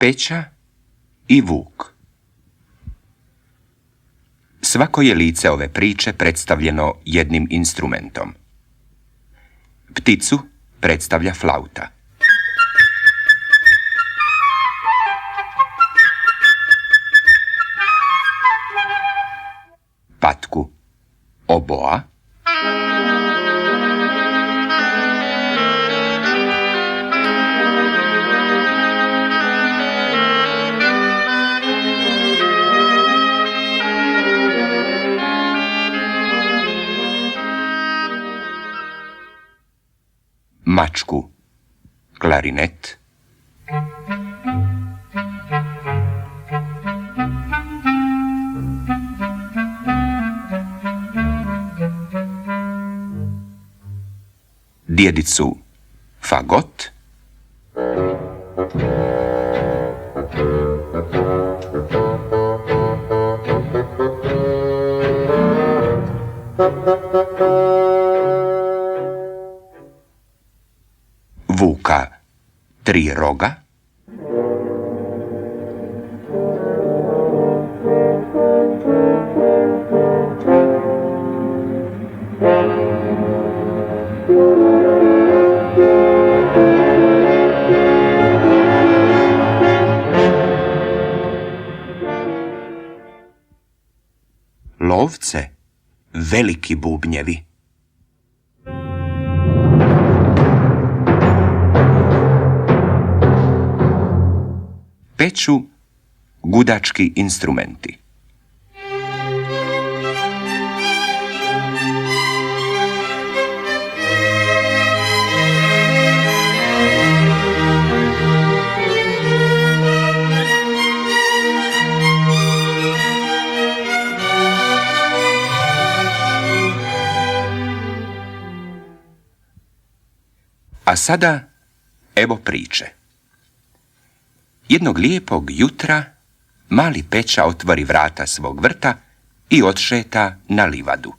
Peća i vuk. Svako je lice ove priče predstavljeno jednim instrumentom. Pticu predstavlja flauta. Patku oboa. Mačku klarinet. Djedicu fagot. Vuka tri roga. Lovce veliki bubnjevi. Peću gudački instrumenti. A sada evo priče. Jednog lijepog jutra mali Peća otvori vrata svog vrta i odšeta na livadu.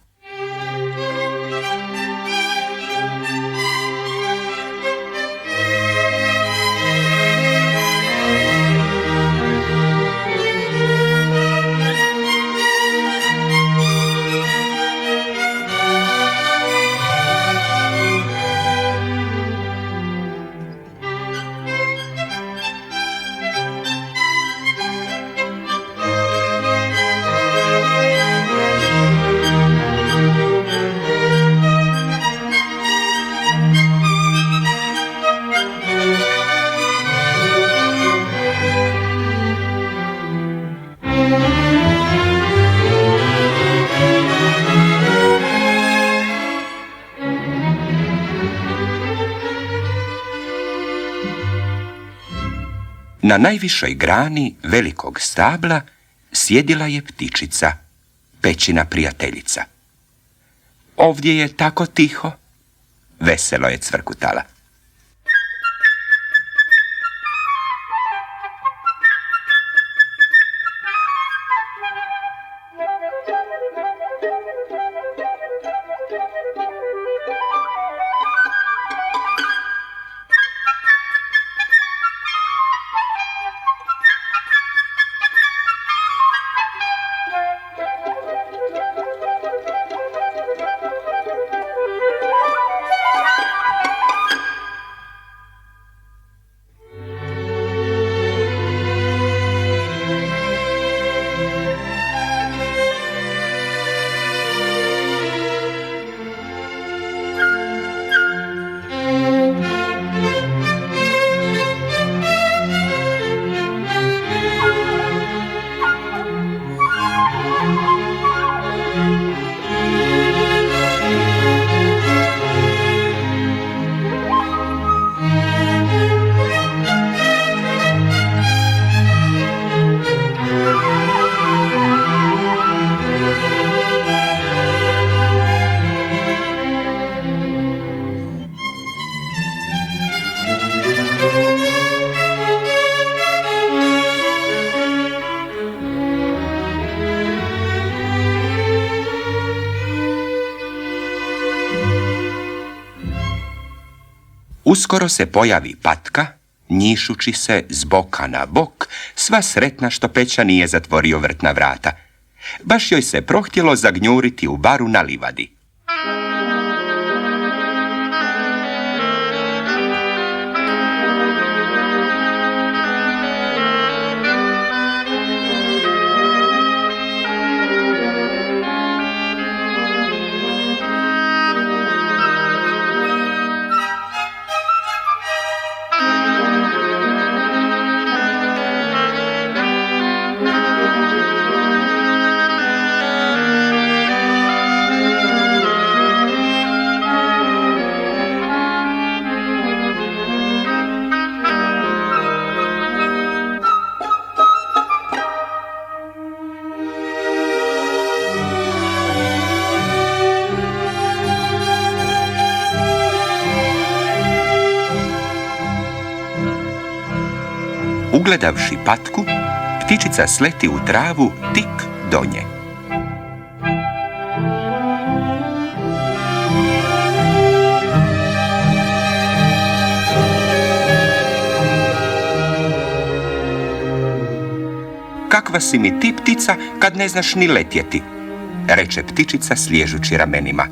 Na najvišoj grani velikog stabla sjedila je ptičica, Pećina prijateljica. Ovdje je tako tiho, veselo je cvrkutala. Uskoro se pojavi Patka njišući se s boka na bok, sva sretna što Peća nije zatvorio vrtna vrata. Baš joj se prohtjelo zagnjuriti u baru na livadi. Ugledavši patku, ptičica sleti u travu tik do nje. Kakva si mi ti, ptica, kad ne znaš ni letjeti, reče ptičica sliježući ramenima.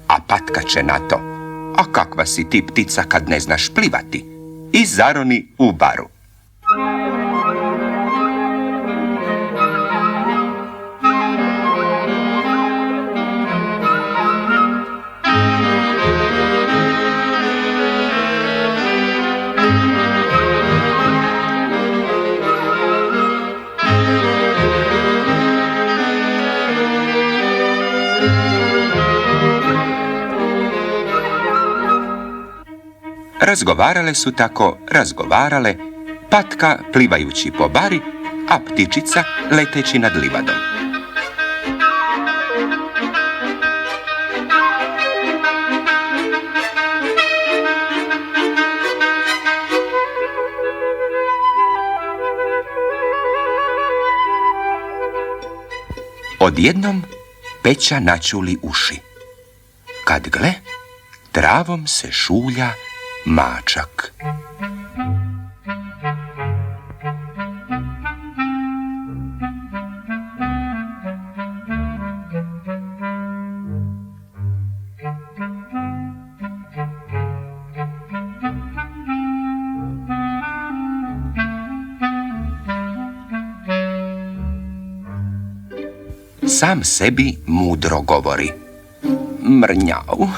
A patka će na to: a kakva si ti, ptica, kad ne znaš plivati, i zaroni u baru. Razgovarale su tako, razgovarale, patka plivajući po bari, a ptičica leteći nad livadom. Odjednom Peća načuli uši. Kad gle, travom se šulja mačak. Sam sebi mudro govori: mrnjau,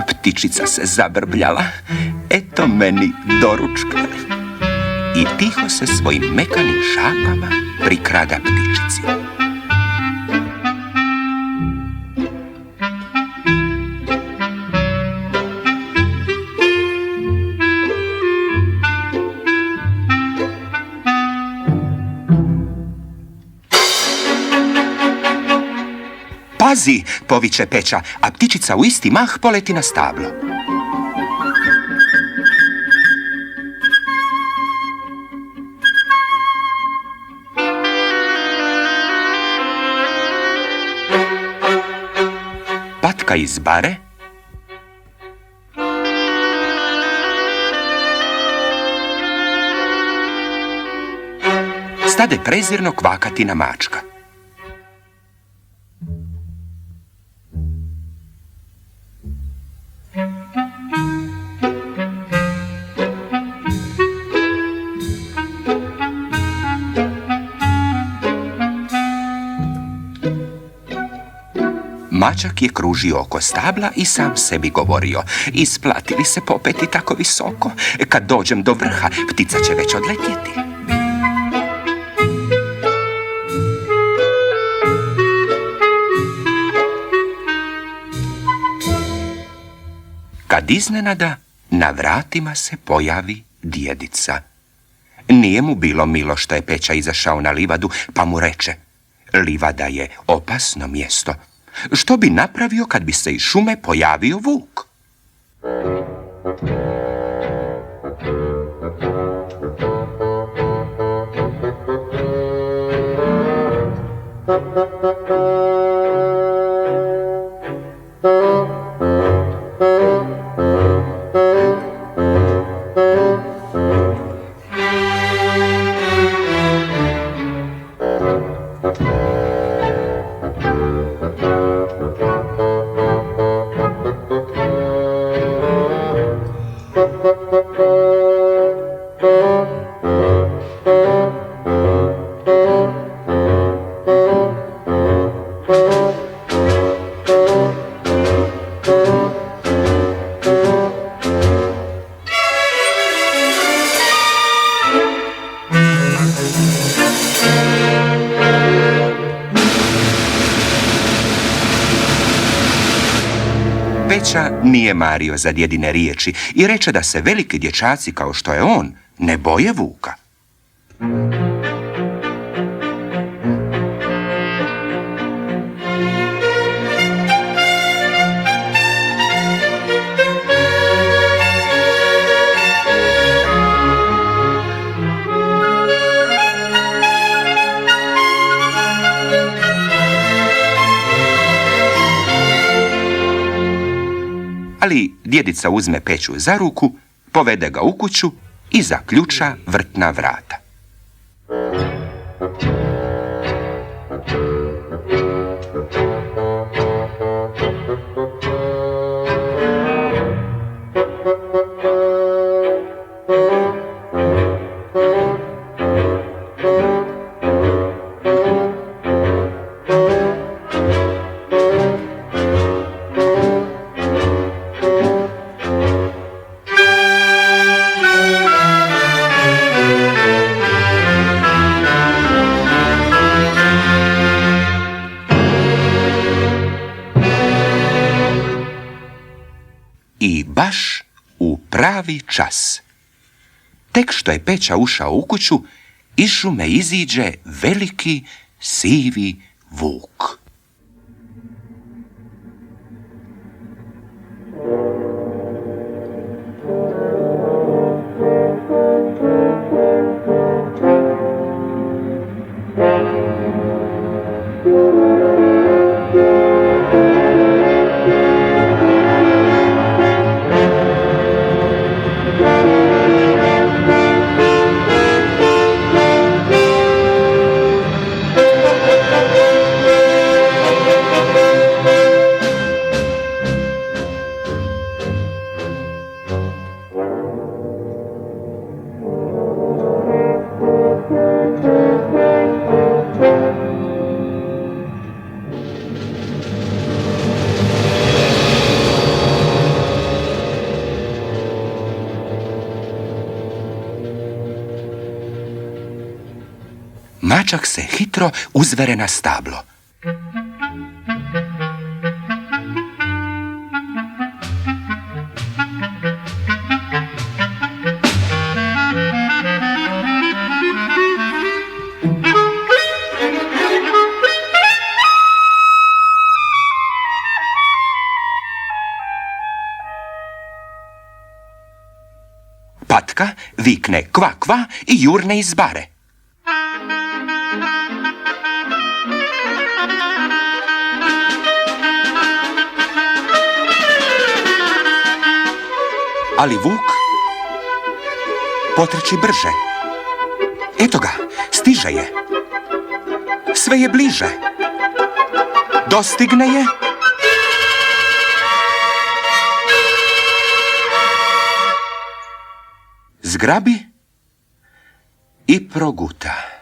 ptičica se zabrbljala, eto meni doručka. I tiho se svojim mekanim šapama prikrada ptičici. Pazi, poviče Peća, a ptičica u isti mah poleti na stablo. Patka iz bare stade prezirno kvakati na mačka. Mačak je kružio oko stabla i sam sebi govorio: isplati li se popeti tako visoko? Kad dođem do vrha, ptica će već odletjeti. Kad iznenada na vratima se pojavi djedica. Nije mu bilo milo što je Peća izašao na livadu, pa mu reče: livada je opasno mjesto. Što bi napravio kad bi se iz šume pojavio vuk? Peća nije mario za djedine riječi i reče da se veliki dječaci kao što je on ne boje vuka. Ali djedica uzme Peću za ruku, povede ga u kuću i zaključa vrtna vrata. I baš u pravi čas. Tek što je Peća ušao u kuću, iz šume iziđe veliki sivi vuk. Mačak se hitro uzvere na stablo. Patka vikne kva kva i jurne iz bare. Ali vuk potrči brže. Eto ga, stiže je. Sve je bliže. Dostigne je. Zgrabi i proguta.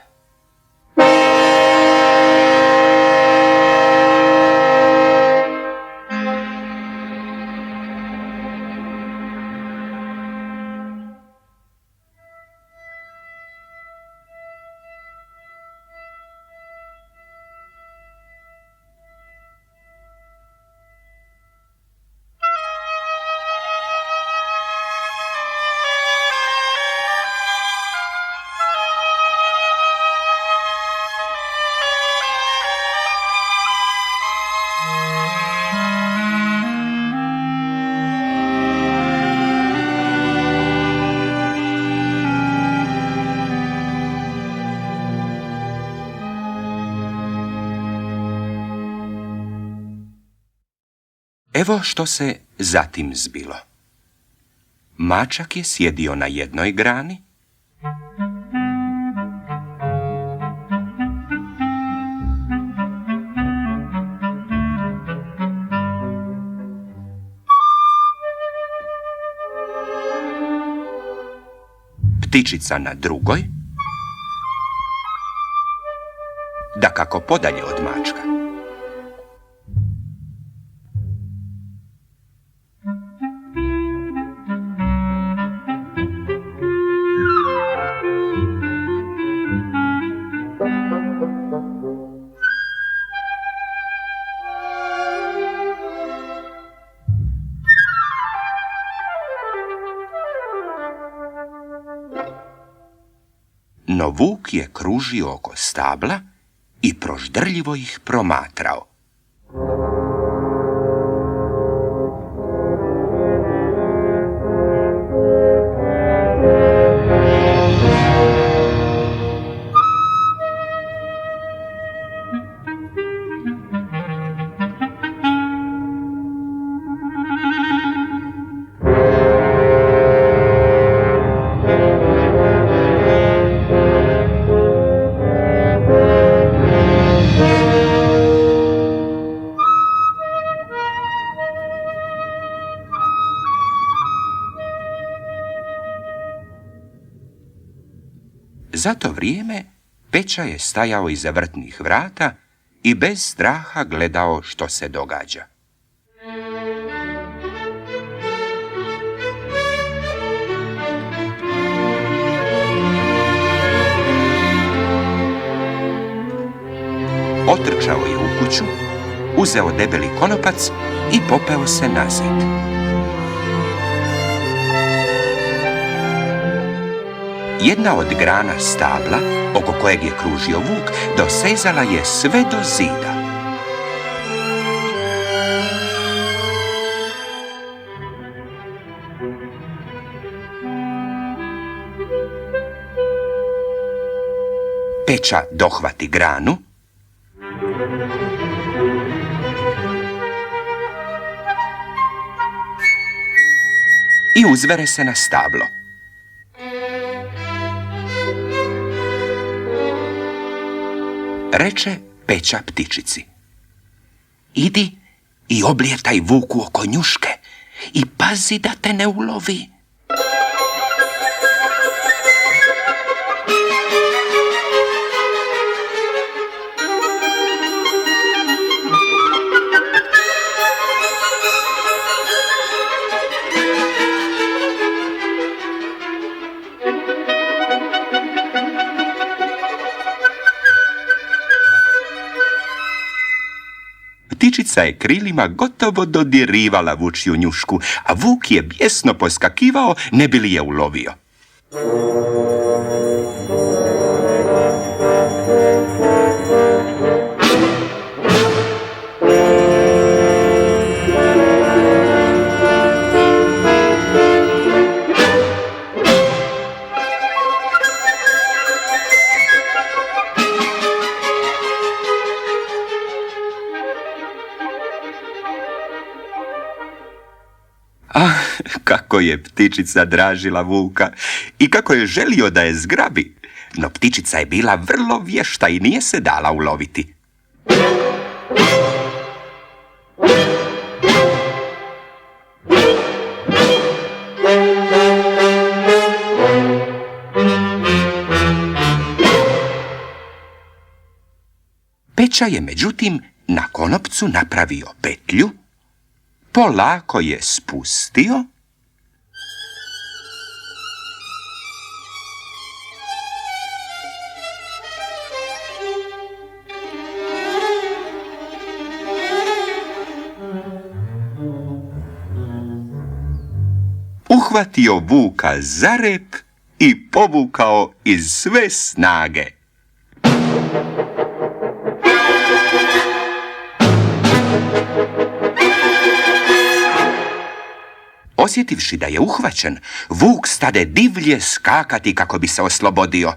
Evo što se zatim zbilo. Mačak je sjedio na jednoj grani, ptičica na drugoj, dakako podalje od mačka. No vuk je kružio oko stabla i proždrljivo ih promatrao. Za to vrijeme Peća je stajao iza vrtnih vrata i bez straha gledao što se događa. Otrčao je u kuću, uzeo debeli konopac i popeo se na zid. Jedna od grana stabla, oko kojeg je kružio vuk, dosezala je sve do zida. Peća dohvati granu i uzvere se na stablo. Reče Peća ptičici: idi i oblijetaj vuku oko njuške i pazi da te ne ulovi. Ptičica je krilima gotovo dodirivala vučju njušku, a vuk je bijesno poskakivao ne bi li je ulovio. Ah, kako je ptičica dražila vuka i kako je želio da je zgrabi, no ptičica je bila vrlo vješta i nije se dala uloviti. Peća je međutim na konopcu napravio petlju, polako je spustio uhvatio vuka za rep i povukao iz sve snage. Osjetivši da je uhvaćen, vuk stade divlje skakati kako bi se oslobodio.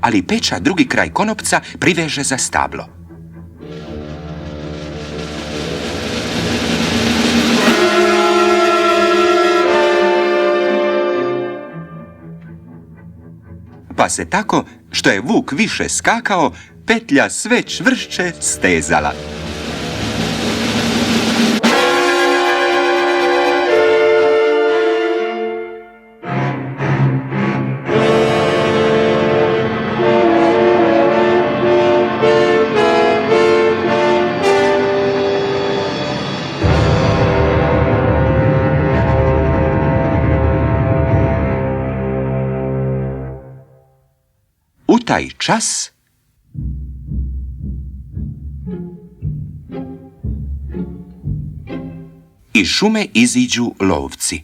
Ali Peća drugi kraj konopca priveže za stablo. Pa se tako, što je vuk više skakao, petlja sve čvršće stezala. taj čas iz šume iziđu lovci.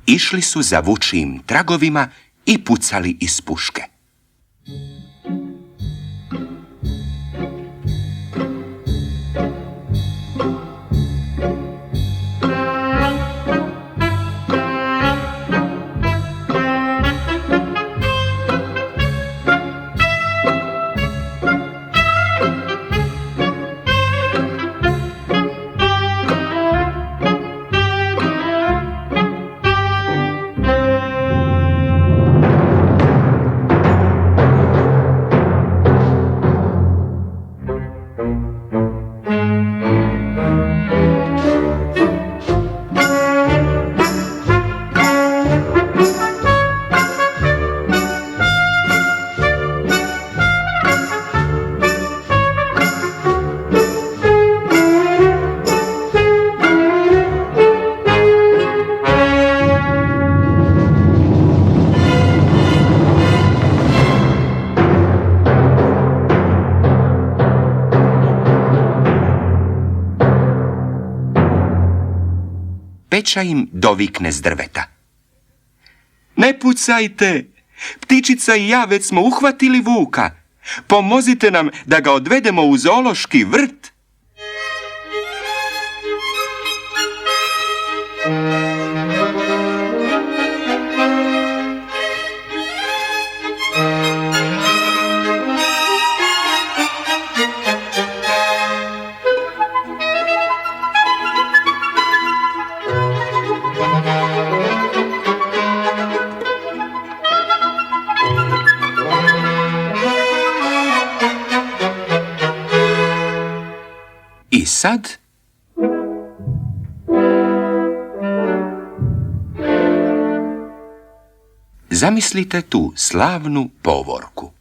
Išli su za vučijim tragovima i pucali iz puške. Peća im dovikne s drveta. Ne pucajte! Ptičica i ja već smo uhvatili vuka. Pomozite nam da ga odvedemo u zoološki vrt. I sad zamislite tu slavnu povorku.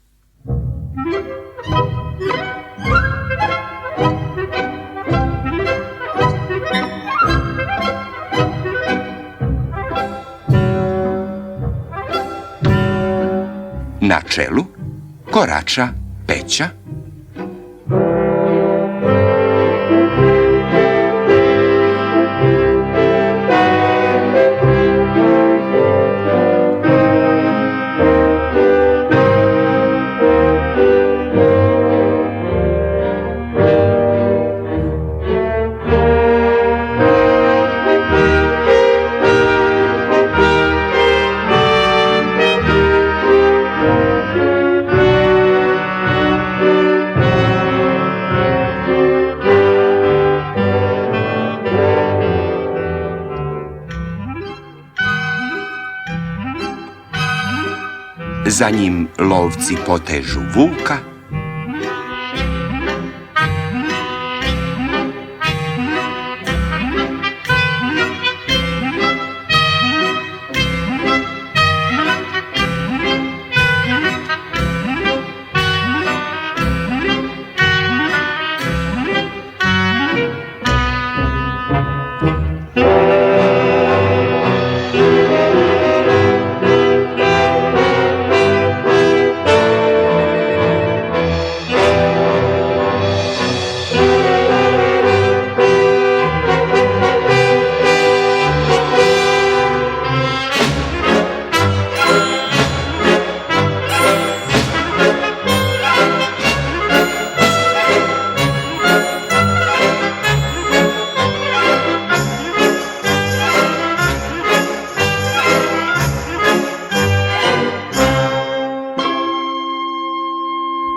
Na čelu korača Peća, za njim lovci potežu vuka,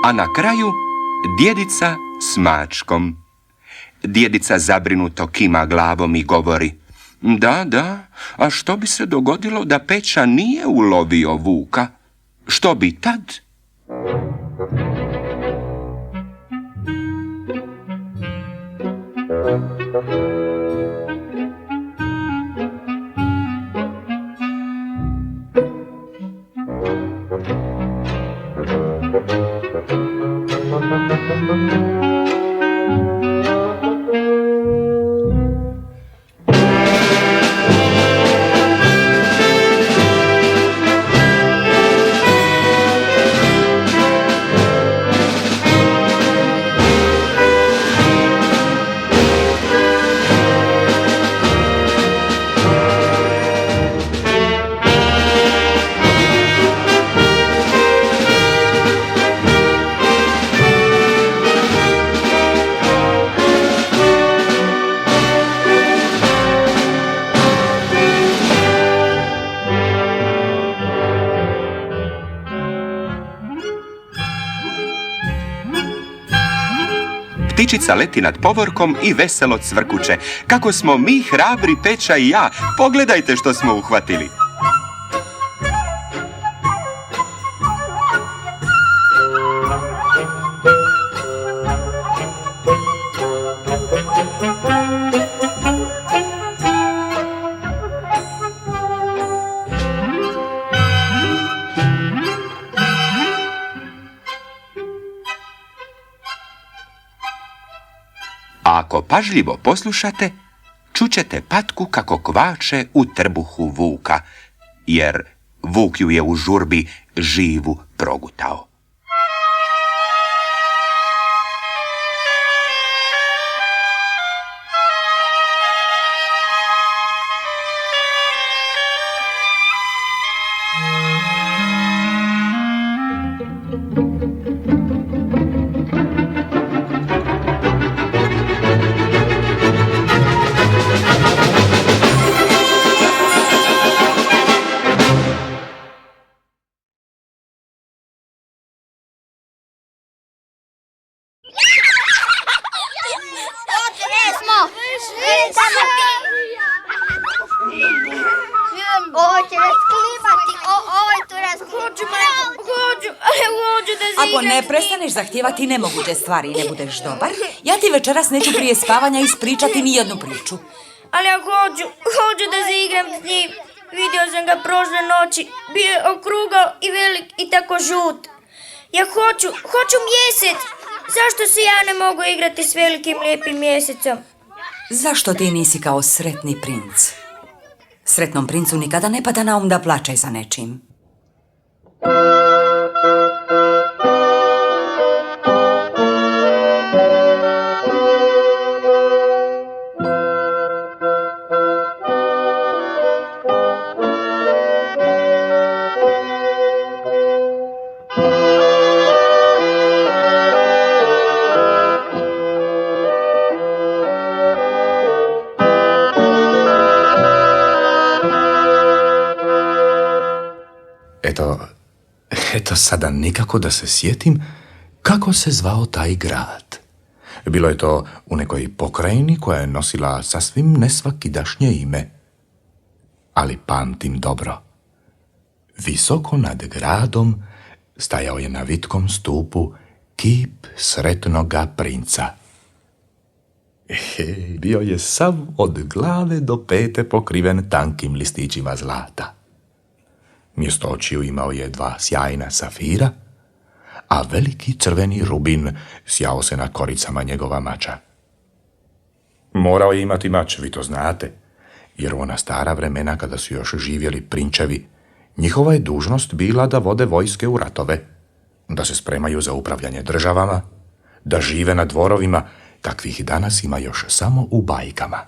a na kraju djedica s mačkom. Djedica zabrinuto kima glavom i govori: Da, a što bi se dogodilo da Peća nije ulovio vuka? Što bi tad? Ptičica leti nad povorkom i veselo cvrkuće. Kako smo mi hrabri, Peća i ja. Pogledajte što smo uhvatili. A ako pažljivo poslušate, čućete patku kako kvače u trbuhu vuka, jer vuk ju je u žurbi živu progutao. Ako ne prestaneš zahtijevati nemoguće stvari i ne budeš dobar, ja ti večeras neću prije spavanja ispričati ni jednu priču. Ali ja hoću da se igram s njim. Vidio sam ga prošle noći. Bio je okrugao i velik i tako žut. Ja hoću mjesec. Zašto se ja ne mogu igrati s velikim lijepim mjesecom? Zašto ti nisi kao sretni princ? Sretnom princu nikada ne pada na um da plače za nečim. Eto sada nikako da se sjetim kako se zvao taj grad. Bilo je to u nekoj pokrajini koja je nosila sasvim nesvakidašnje ime. Ali pamtim dobro. Visoko nad gradom stajao je na vitkom stupu kip sretnoga princa. Bio je sav od glave do pete pokriven tankim listićima zlata. Mjesto očiju imao je 2 sjajna safira, a veliki crveni rubin sjao se na koricama njegova mača. Morao je imati mač, vi to znate, jer u ona stara vremena kada su još živjeli prinčevi, njihova je dužnost bila da vode vojske u ratove, da se spremaju za upravljanje državama, da žive na dvorovima, kakvih danas ima još samo u bajkama.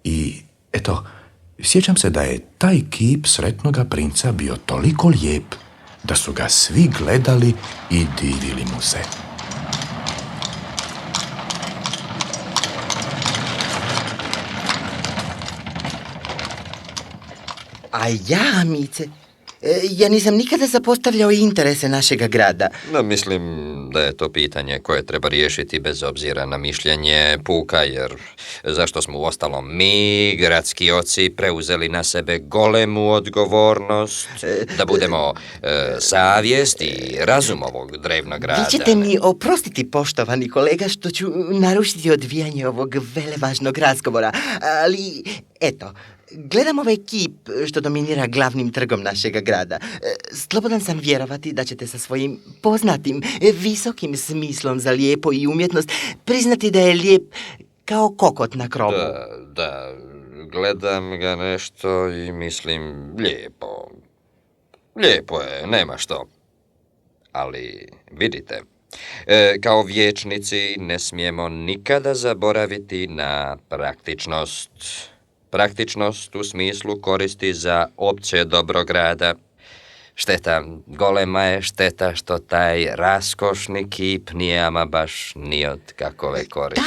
I eto, sjećam se da je taj kip sretnoga princa bio toliko lijep da su ga svi gledali i divili mu se. A ja, Amice, ja nisam nikada zapostavljao interese našega grada. No, mislim da je to pitanje koje treba riješiti bez obzira na mišljenje puka, jer zašto smo uostalom mi, gradski oci, preuzeli na sebe golemu odgovornost da budemo savjest i razum ovog drevnog grada. Vi ćete mi oprostiti, poštovani kolega, što ću narušiti odvijanje ovog velevažnog razgovora, ali eto, gledam ovaj kip što dominira glavnim trgom našega grada. Slobodan sam vjerovati da ćete sa svojim poznatim, visokim smislom za lijepo i umjetnost priznati da je lijep kao kokot na krovu. Da, gledam ga nešto i mislim lijepo. Lijepo je, nema što. Ali vidite, kao vječnici ne smijemo nikada zaboraviti na praktičnost. Praktičnost u smislu koristi za opće dobro grada. Šteta, golema je šteta što taj raskošni kip nije ama baš ni od kakove koristi.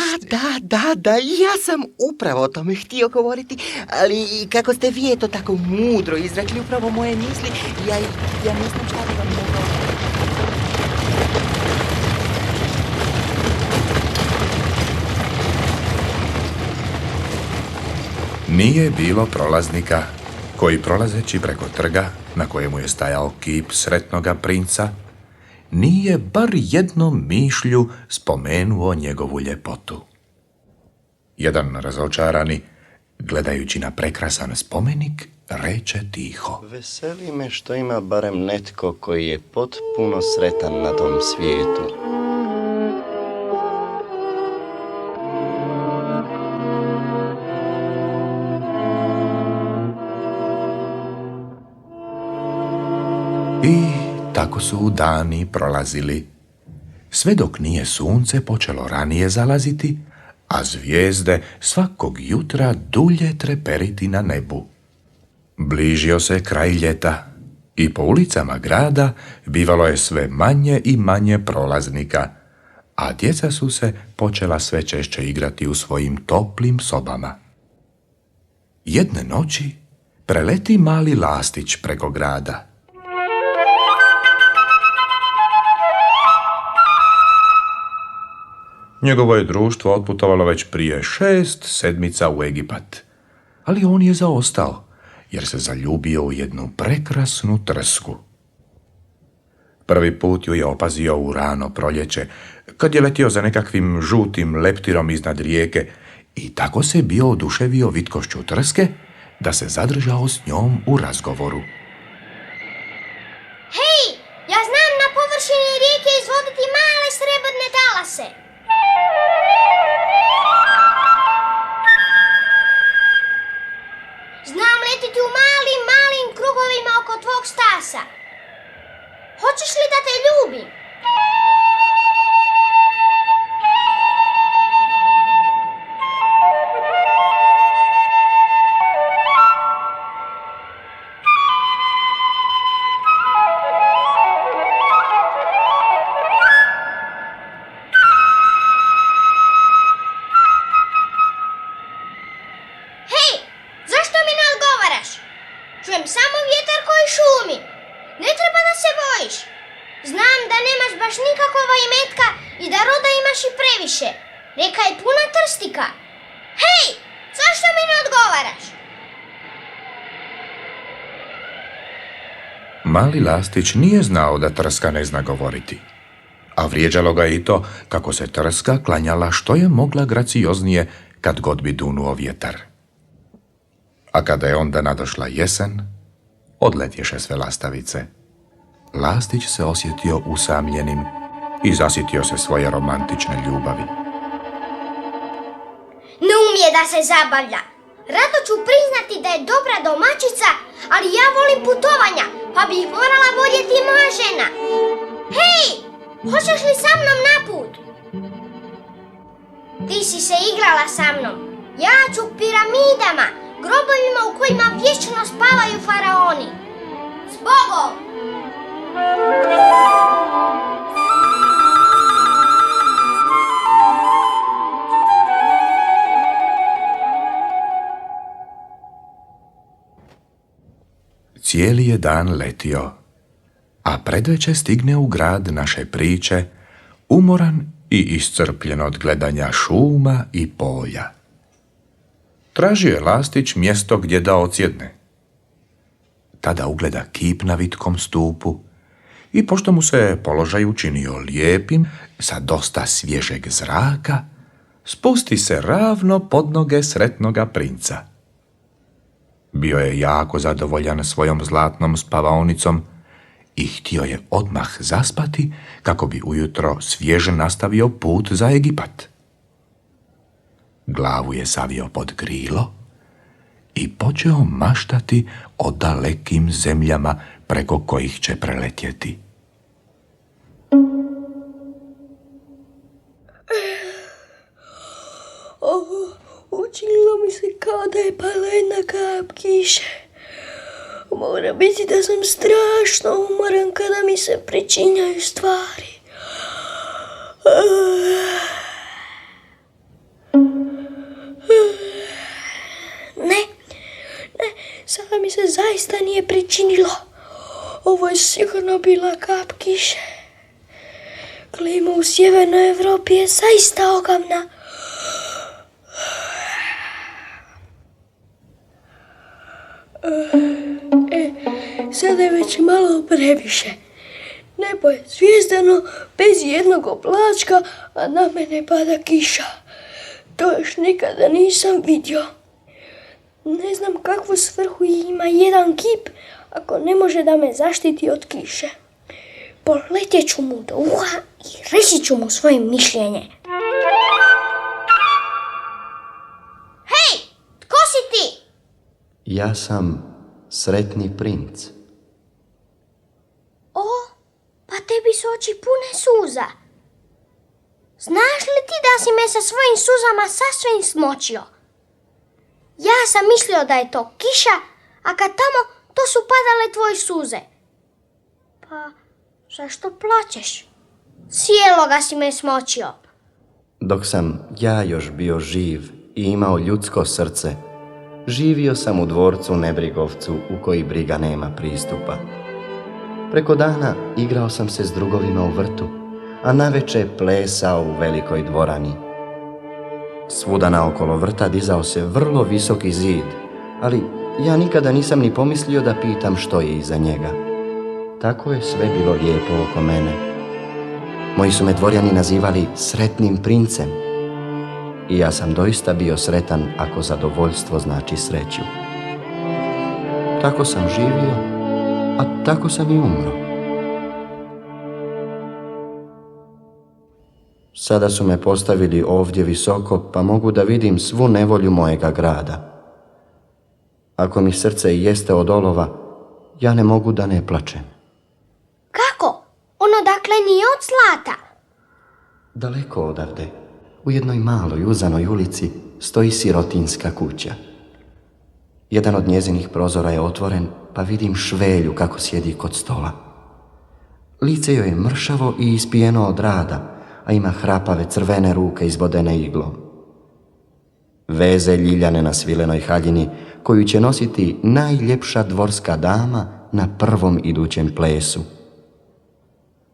Da, ja sam upravo o tome htio govoriti, ali kako ste vi eto tako mudro izrekli upravo moje misli, ja ne znam šta bi vam mogao. Nije bilo prolaznika koji, prolazeći preko trga na kojemu je stajao kip sretnoga princa, nije bar jednom mišlju spomenuo njegovu ljepotu. Jedan razočarani, gledajući na prekrasan spomenik, reče tiho: Veseli me što ima barem netko koji je potpuno sretan na tom svijetu. I tako su dani prolazili, sve dok nije sunce počelo ranije zalaziti, a zvijezde svakog jutra dulje treperiti na nebu. Bližio se kraj ljeta i po ulicama grada bivalo je sve manje i manje prolaznika, a djeca su se počela sve češće igrati u svojim toplim sobama. Jedne noći preleti mali lastić preko grada. Njegovo je društvo otputovalo već prije 6 sedmica u Egipat, ali on je zaostao, jer se zaljubio u jednu prekrasnu trsku. Prvi put ju je opazio u rano proljeće, kad je letio za nekakvim žutim leptirom iznad rijeke, i tako se bio oduševio vitkošću trske, da se zadržao s njom u razgovoru. Hej, ja znam na površini rijeke izvoditi male srebrne talase. Znam letiti u malim krugovima oko tvog stasa. Hoćeš li da te ljubim? Čujem samo vjetar koji šumi. Ne treba da se bojiš. Znam da nemaš baš nikakova imetka i da roda imaš i previše. Rijeka je puna trstika. Hej, zašto mi ne odgovaraš? Mali lastić nije znao da trska ne zna govoriti, a vrijeđalo ga i to kako se trska klanjala što je mogla gracioznije kad god bi dunuo vjetar. A kada je onda nadošla jesen, odletješe sve lastavice. Lastić se osjetio usamljenim i zasitio se svoje romantične ljubavi. Ne umije da se zabavlja. Rado ću priznati da je dobra domaćica, ali ja volim putovanja, pa bi ih morala voljeti moja žena. Hej, hoćeš li sa mnom na put? Ti si se igrala sa mnom. Ja ću k piramidama, grobovima u kojima vječno spavaju faraoni. Zbogom! Cijeli je dan letio, a predveče stigne u grad naše priče, umoran i iscrpljen od gledanja šuma i polja. Tražio je lastić mjesto gdje da odsjedne. Tada ugleda kip na vitkom stupu i pošto mu se položaj učinio lijepim, sa dosta svježeg zraka, spusti se ravno pod noge sretnoga princa. Bio je jako zadovoljan svojom zlatnom spavaonicom i htio je odmah zaspati kako bi ujutro svjež nastavio put za Egipat. Glavu je savio pod krilo i počeo maštati o dalekim zemljama preko kojih će preletjeti. Učinilo mi se kao da je pala jedna kap kiše. Mora biti da sam strašno umoran kada mi se pričinjaju stvari. Ne, sada mi se zaista nije pričinilo. Ovo je sigurno bila kap kiše. Klima u sjevernoj Evropi je zaista ogavna. Sada je već malo previše. Nebo je zvijezdano, bez jednog oblačka, a na mene pada kiša. To još nikada nisam vidio. Ne znam kakvu svrhu ima jedan kip ako ne može da me zaštiti od kiše. Poletjet ću mu do uha i reći ću mu svoje mišljenje. Hej, tko si ti? Ja sam sretni princ. O, pa tebi su oči pune suza. Znaš li ti da si me sa svojim suzama sasvim smočio? Ja sam mislio da je to kiša, a kad tamo to su padale tvoje suze. Pa, zašto plačeš? Cijeloga si me smočio. Dok sam ja još bio živ i imao ljudsko srce, živio sam u dvorcu Nebrigovcu u koji briga nema pristupa. Preko dana igrao sam se s drugovima u vrtu, a navečer plesao u velikoj dvorani. Svuda naokolo vrta dizao se vrlo visoki zid, ali ja nikada nisam ni pomislio da pitam što je iza njega. Tako je sve bilo lijepo oko mene. Moji su me dvorjani nazivali sretnim princem. I ja sam doista bio sretan ako zadovoljstvo znači sreću. Tako sam živio, a tako sam i umro. Sada su me postavili ovdje visoko, pa mogu da vidim svu nevolju mojega grada. Ako mi srce i jeste od olova, ja ne mogu da ne plačem. Kako? Ono dakle nije od zlata. Daleko odavde, u jednoj maloj uzanoj ulici, stoji sirotinska kuća. Jedan od njezinih prozora je otvoren, pa vidim švelju kako sjedi kod stola. Lice joj je mršavo i ispijeno od rada, a ima hrapave crvene ruke izbodene iglom. Veze ljiljane na svilenoj haljini, koju će nositi najljepša dvorska dama na prvom idućem plesu.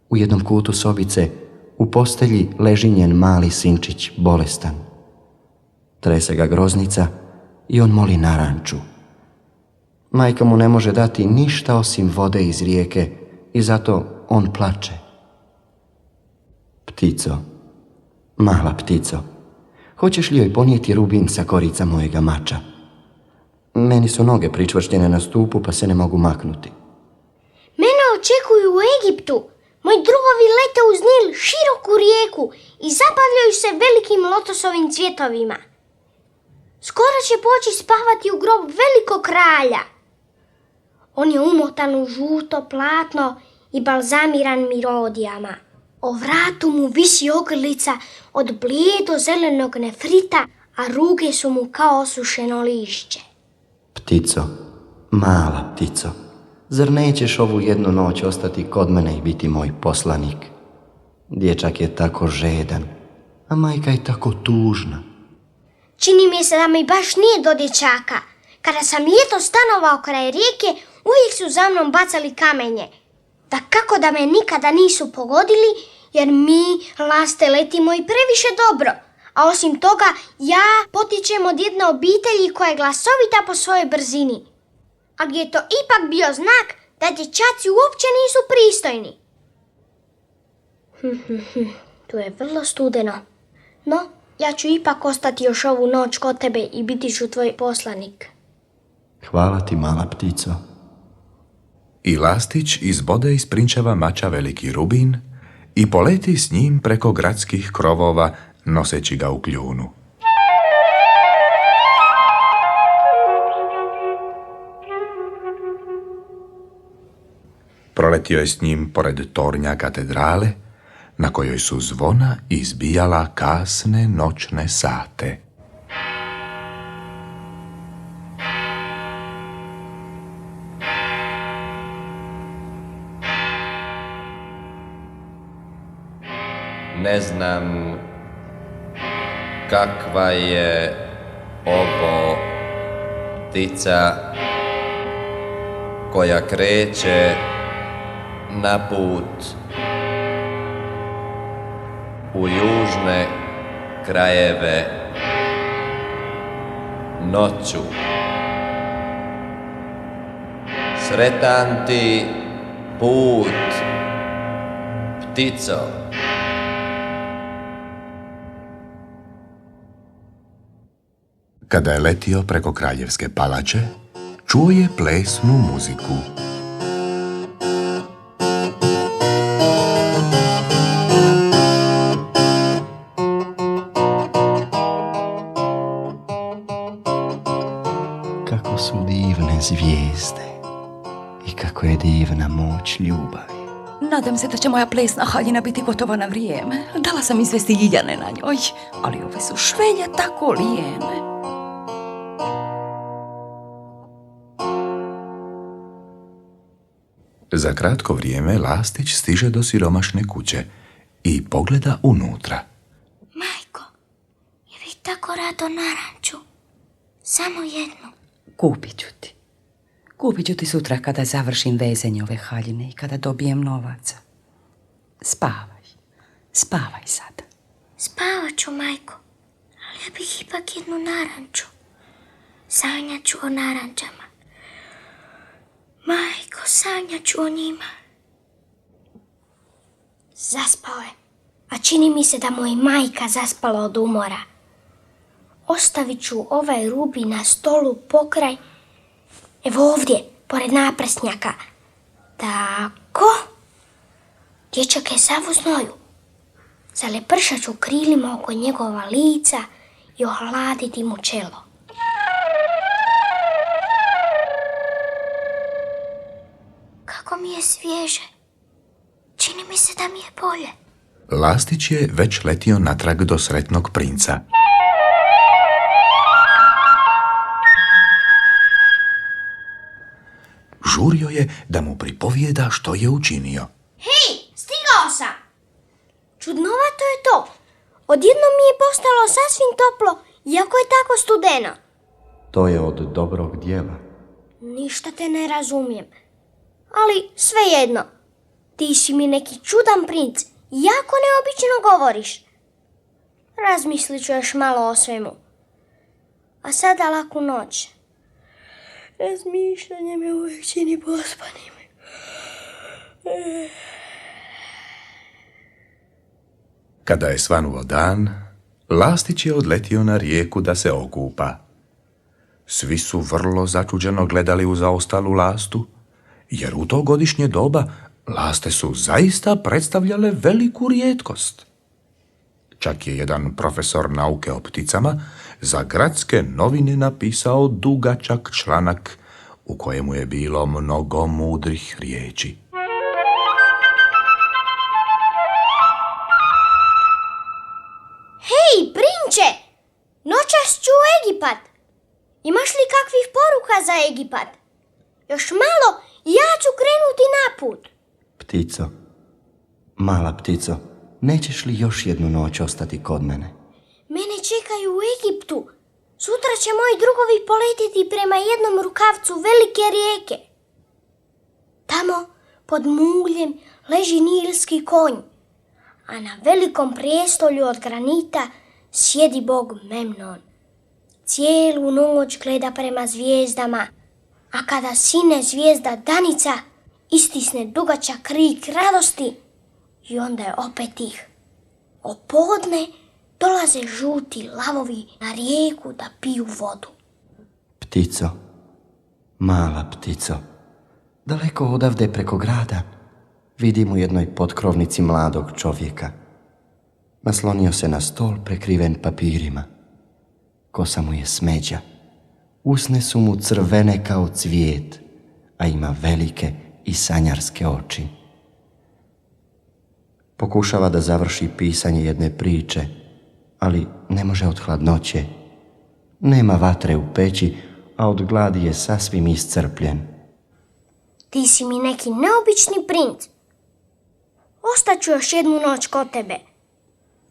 U jednom kutu sobice, u postelji leži njen mali sinčić, bolestan. Trese ga groznica i on moli naranču. Majka mu ne može dati ništa osim vode iz rijeke i zato on plače. Ptico, mala ptico, hoćeš li joj ponijeti rubin sa korica mojega mača? Meni su noge pričvršćene na stupu pa se ne mogu maknuti. Mene očekuju u Egiptu. Moji drugovi lete uz Nil široku rijeku i zabavljaju se velikim lotosovim cvjetovima. Skoro će poći spavati u grob velikog kralja. On je umotan u žuto platno i balzamiran mirodijama. O vratu mu visi ogrlica od blijedo zelenog nefrita, a ruke su mu kao osušeno lišće. Ptico, mala ptico, zar nećeš ovu jednu noć ostati kod mene i biti moj poslanik? Dječak je tako žedan, a majka je tako tužna. Čini mi se da mi baš nije do dječaka. Kada sam ljeto stanovao kraj rijeke, uvijek su za mnom bacali kamenje. Da kako da me nikada nisu pogodili, jer mi, laste, letimo i previše dobro. A osim toga, ja potičem od jedne obitelji koja je glasovita po svojoj brzini. Ali je to ipak bio znak da dječaci uopće nisu pristojni. Tu je vrlo studeno. No, ja ću ipak ostati još ovu noć kod tebe i biti ću tvoj poslanik. Hvala ti, mala ptico. I lastić izbode iz prinčeva mača veliki rubin i poleti s njim preko gradskih krovova, noseći ga u kljunu. Proletio je s njim pored tornja katedrale, na kojoj su zvona izbijala kasne noćne sate. Ne znam kakva je ovo ptica koja kreće na put u južne krajeve noću. Sretan ti put, ptico. Kada je letio preko kraljevske palače, čuo je plesnu muziku. Kako su divne zvijezde i kako je divna moć ljubavi. Nadam se da će moja plesna haljina biti gotova na vrijeme. Dala sam izvesti Ljiljane na njoj, ali ove su švelje tako lijene. Za kratko vrijeme Lastić stiže do siromašne kuće i pogleda unutra. Majko, je vi tako rado naranču? Samo jednu. Kupit ću ti. Kupit ću ti sutra kada završim vezenje ove haljine i kada dobijem novaca. Spavaj. Spavaj sad. Spavat ću, majko, ali ja bih ipak jednu naranču. Sanjat ću o narančama. Majko, sanjat ću o njima. Zaspao je, a čini mi se da mu je majka zaspala od umora. Ostavit ću ovaj rubi na stolu pokraj, evo ovdje, pored naprsnjaka. Tako. Dječak je sav u znoju. Zalepršat ću krilima oko njegova lica i ohladiti mu čelo. Kako mi je svježe. Čini mi se da mi je bolje. Lastić je već letio natrag do sretnog princa. Žurio je da mu pripovijeda što je učinio. Hej, stigao sam! Čudnovato je to. Odjednom mi je postalo sasvim toplo, iako je tako studeno. To je od dobrog djela. Ništa te ne razumijem. Ali svejedno, ti si mi neki čudan princ, jako neobično govoriš. Razmislit ću još malo o svemu. A sada laku noć. Razmišljanje me uvijek čini pospanim. Kada je svanuo dan, Lastić je odletio na rijeku da se okupa. Svi su vrlo začuđeno gledali u zaostalu lastu, jer u to godišnje doba laste su zaista predstavljale veliku rijetkost. Čak je jedan profesor nauke o pticama za gradske novine napisao dugačak članak u kojemu je bilo mnogo mudrih riječi. Hej, prinče! Noćas ću u Egipat. Imaš li kakvih poruka za Egipat? Još malo i ja ću krenuti na put. Ptico, mala ptico, nećeš li još jednu noć ostati kod mene? Mene čekaju u Egiptu. Sutra će moji drugovi poletjeti prema jednom rukavcu velike rijeke. Tamo, pod muljem, leži nilski konj, a na velikom prijestolju od granita sjedi bog Memnon. Cijelu noć gleda prema zvijezdama, a kada sine zvijezda Danica, istisne dugačak krik radosti i onda je opet tih. O podne dolaze žuti lavovi na rijeku da piju vodu. Ptico, mala ptico, daleko odavde preko grada vidim u jednoj potkrovnici mladog čovjeka. Naslonio se na stol prekriven papirima. Kosa mu je smeđa. Usne su mu crvene kao cvijet, a ima velike i sanjarske oči. Pokušava da završi pisanje jedne priče, ali ne može od hladnoće. Nema vatre u peći, a od gladi je sasvim iscrpljen. Ti si mi neki neobični princ. Ostaću još jednu noć kod tebe.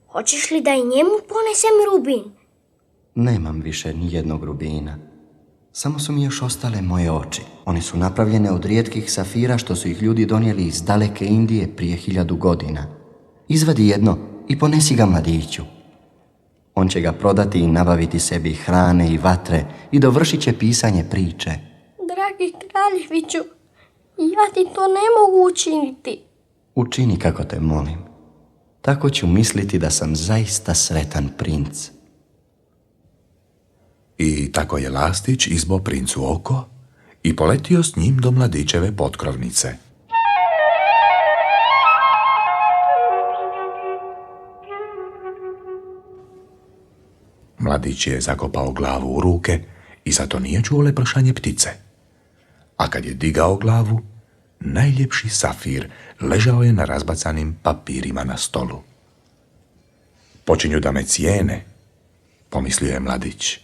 Hoćeš li da i njemu ponesem rubin? Nemam više ni jednog rubina. Samo su mi još ostale moje oči. One su napravljene od rijetkih safira što su ih ljudi donijeli iz daleke Indije prije 1000 godina. Izvadi jedno i ponesi ga mladiću. On će ga prodati i nabaviti sebi hrane i vatre i dovršit će pisanje priče. Dragi kraljeviću, Ja ti to ne mogu učiniti. Učini kako te molim. Tako ću misliti da sam zaista sretan princ. I tako je Lastić izbo princu oko i poletio s njim do mladićeve potkrovnice. Mladić je zakopao glavu u ruke i zato nije čuo lepršanje ptice. A kad je digao glavu, najljepši safir ležao je na razbacanim papirima na stolu. Počinju da me cijene, pomislio je mladić.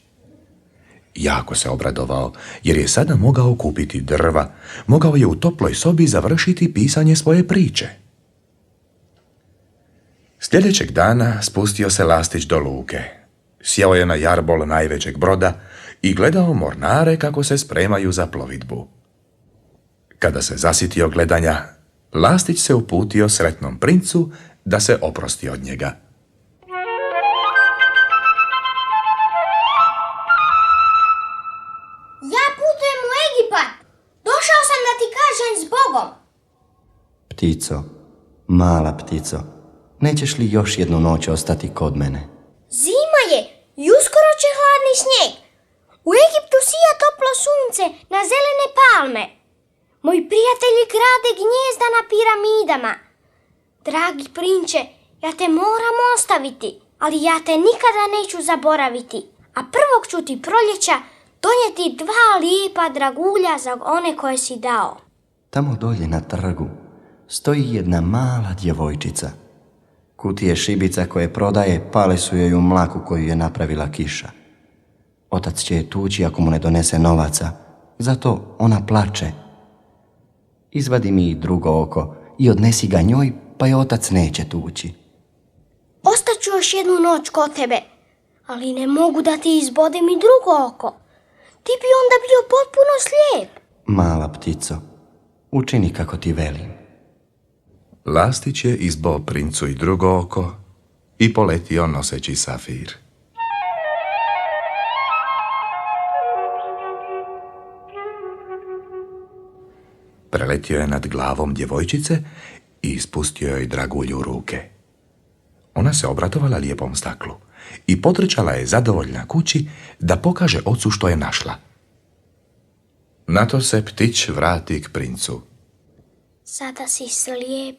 Jako se obradovao, jer je sada mogao kupiti drva, mogao je u toploj sobi završiti pisanje svoje priče. Sljedećeg dana spustio se Lastić do luke. Sjeo je na jarbol najvećeg broda i gledao mornare kako se spremaju za plovidbu. Kada se zasitio gledanja, Lastić se uputio sretnom princu da se oprosti od njega. Ja putujem u Egipat. Došao sam da ti kažem zbogom. Ptico, mala ptico, nećeš li još jednu noć ostati kod mene? Zima je i uskoro će hladni snijeg. U Egiptu sija toplo sunce na zelene palme. Moji prijatelji grade gnijezda na piramidama. Dragi prinče, ja te moram ostaviti, ali ja te nikada neću zaboraviti. A prvog ću ti proljeća donijeti 2 lijepa dragulja za one koje si dao. Tamo dolje na trgu stoji jedna mala djevojčica. Kutije šibica koje prodaje pale su joj u mlaku koju je napravila kiša. Otac će je tući ako mu ne donese novaca, zato ona plače. Izvadi mi drugo oko i odnesi ga njoj, pa je otac neće tući. Ostaću još jednu noć kod tebe, ali ne mogu da ti izbodem i drugo oko. Ti bi onda bio potpuno slijep. Mala ptico, učini kako ti velim. Lastić je izbao princu i drugo oko i poletio noseći safir. Preletio je nad glavom djevojčice i spustio joj dragulju u ruke. Ona se obratovala lijepom staklu i potrčala je zadovoljna kući da pokaže ocu što je našla. Na to se ptić vrati k princu. Sada si slijep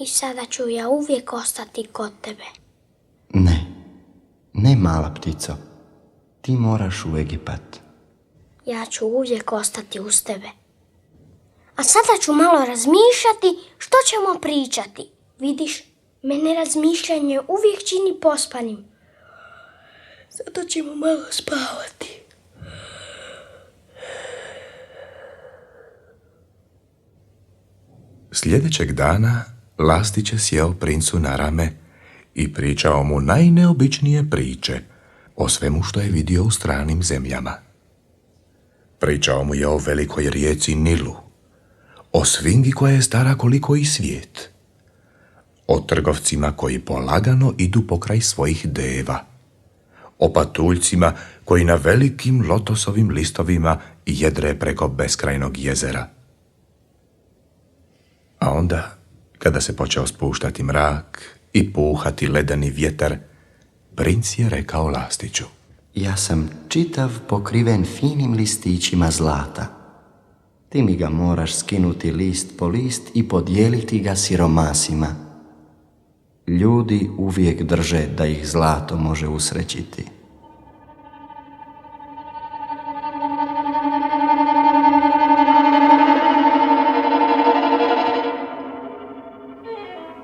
i sada ću ja uvijek ostati kod tebe. Ne mala ptico, ti moraš u Egipat. Ja ću uvijek ostati uz tebe. A sada ću malo razmišljati što ćemo pričati. Vidiš, mene razmišljanje uvijek čini pospanim. Zato ćemo malo spavati. Sljedećeg dana Lastić je sjeo princu na rame i pričao mu najneobičnije priče o svemu što je vidio u stranim zemljama. Pričao mu je o velikoj rijeci Nilu, o svingi koja je stara koliko i svijet, o trgovcima koji polagano idu pokraj svojih deva, o patuljcima koji na velikim lotosovim listovima jedre preko beskrajnog jezera. A onda, kada se počeo spuštati mrak i puhati ledeni vjetar, princ je rekao Lastiću: Ja sam čitav pokriven finim listićima zlata. Ti mi ga moraš skinuti list po list i podijeliti ga siromasima. Ljudi uvijek drže da ih zlato može usrećiti.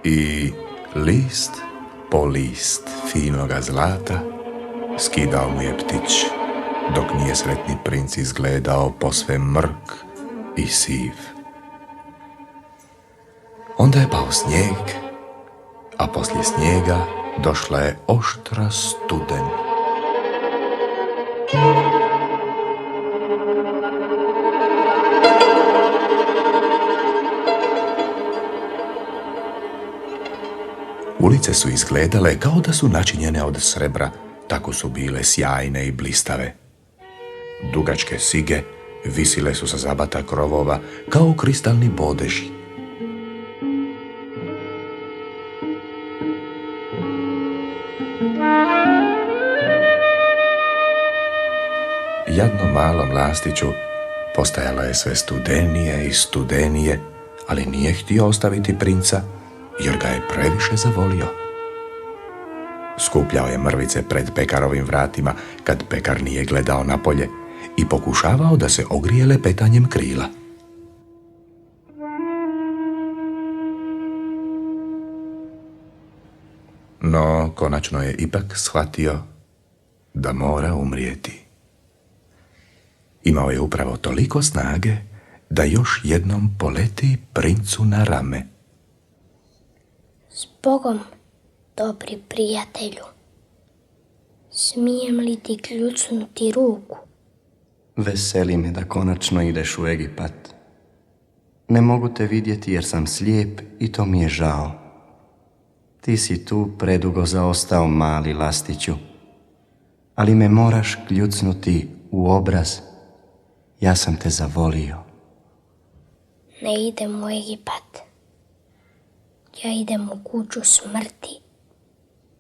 I list po list finoga zlata skidao mu je ptić, dok nije sretni princ izgledao posve mrk i siv. Onda je pao snijeg, a poslije snijega došla je oštra studen. Ulice su izgledale kao da su načinjene od srebra, tako su bile sjajne i blistave. Dugačke sige visile su sa zabata krovova kao kristalni bodeži. Jadnom malom lastiću postajalo je sve studenije i studenije, ali nije htio ostaviti princa, jer ga je previše zavolio. Skupljao je mrvice pred pekarovim vratima, kad pekar nije gledao napolje, i pokušavao da se ogrije lepetanjem krila. No, konačno je ipak shvatio da mora umrijeti. Imao je upravo toliko snage da još jednom poleti princu na rame. S Bogom, dobri prijatelju. Smijem li ti kljucnuti ruku? Veseli me da konačno ideš u Egipat. Ne mogu te vidjeti jer sam slijep i to mi je žao. Ti si tu predugo zaostao, mali lastiću, ali me moraš kljucnuti u obraz. Ja sam te zavolio. Ne idem u Egipat. Ja idem u kuću smrti.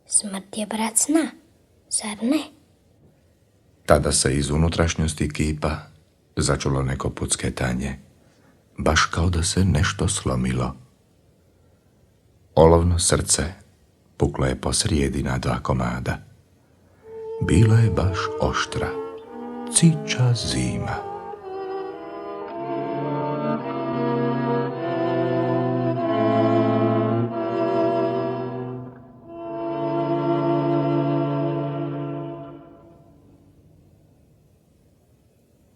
Smrt je brat sna, zar ne? Tada se iz unutrašnjosti kipa začulo neko pucketanje, baš kao da se nešto slomilo. Olovno srce puklo je posrijedi na 2 komada. Bilo je baš oštra, ciča zima.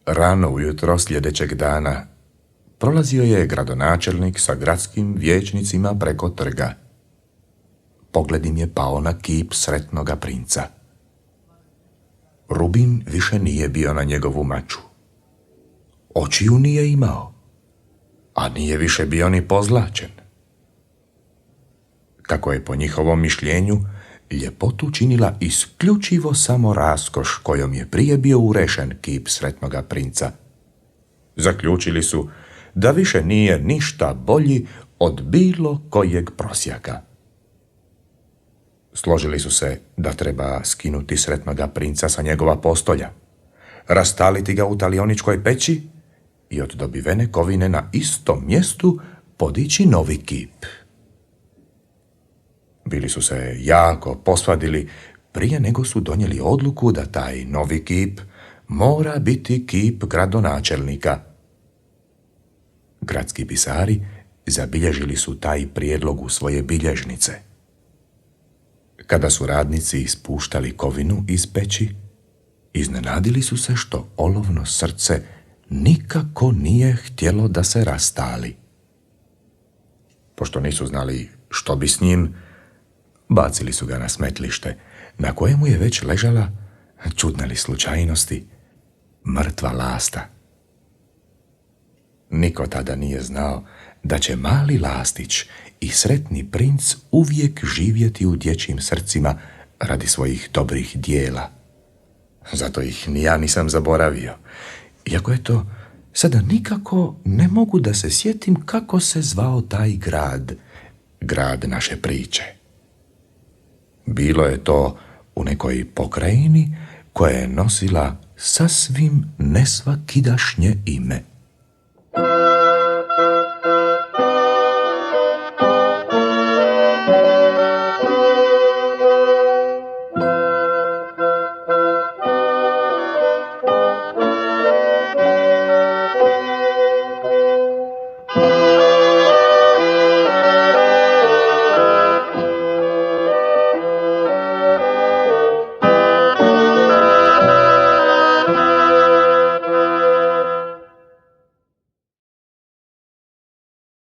Rano ujutro sljedećeg dana prolazio je gradonačelnik sa gradskim vijećnicima preko trga. Pogled im je pao na kip sretnoga princa. Rubin više nije bio na njegovu maču. Očiju nije imao, a nije više bio ni pozlačen. Kako je po njihovom mišljenju ljepotu činila isključivo samo raskoš kojom je prije bio urešen kip sretnoga princa. Zaključili su da više nije ništa bolji od bilo kojeg prosjaka. Složili su se da treba skinuti sretnoga princa sa njegova postolja, rastaliti ga u talioničkoj peći i od dobivene kovine na istom mjestu podići novi kip. Bili su se jako posvadili prije nego su donijeli odluku da taj novi kip mora biti kip gradonačelnika. Gradski pisari zabilježili su taj prijedlog u svoje bilježnice. Kada su radnici ispuštali kovinu iz peći, iznenadili su se što olovno srce nikako nije htjelo da se rastali. Pošto nisu znali što bi s njim, bacili su ga na smetlište, na kojemu je već ležala, čudne li slučajnosti, mrtva lasta. Niko tada nije znao da će mali lastić i sretni princ uvijek živjeti u dječjim srcima radi svojih dobrih dijela. Zato ih ni ja nisam zaboravio, iako je to sada nikako ne mogu da se sjetim kako se zvao taj grad naše priče. Bilo je to u nekoj pokrajini koja je nosila sasvim nesvakidašnje ime.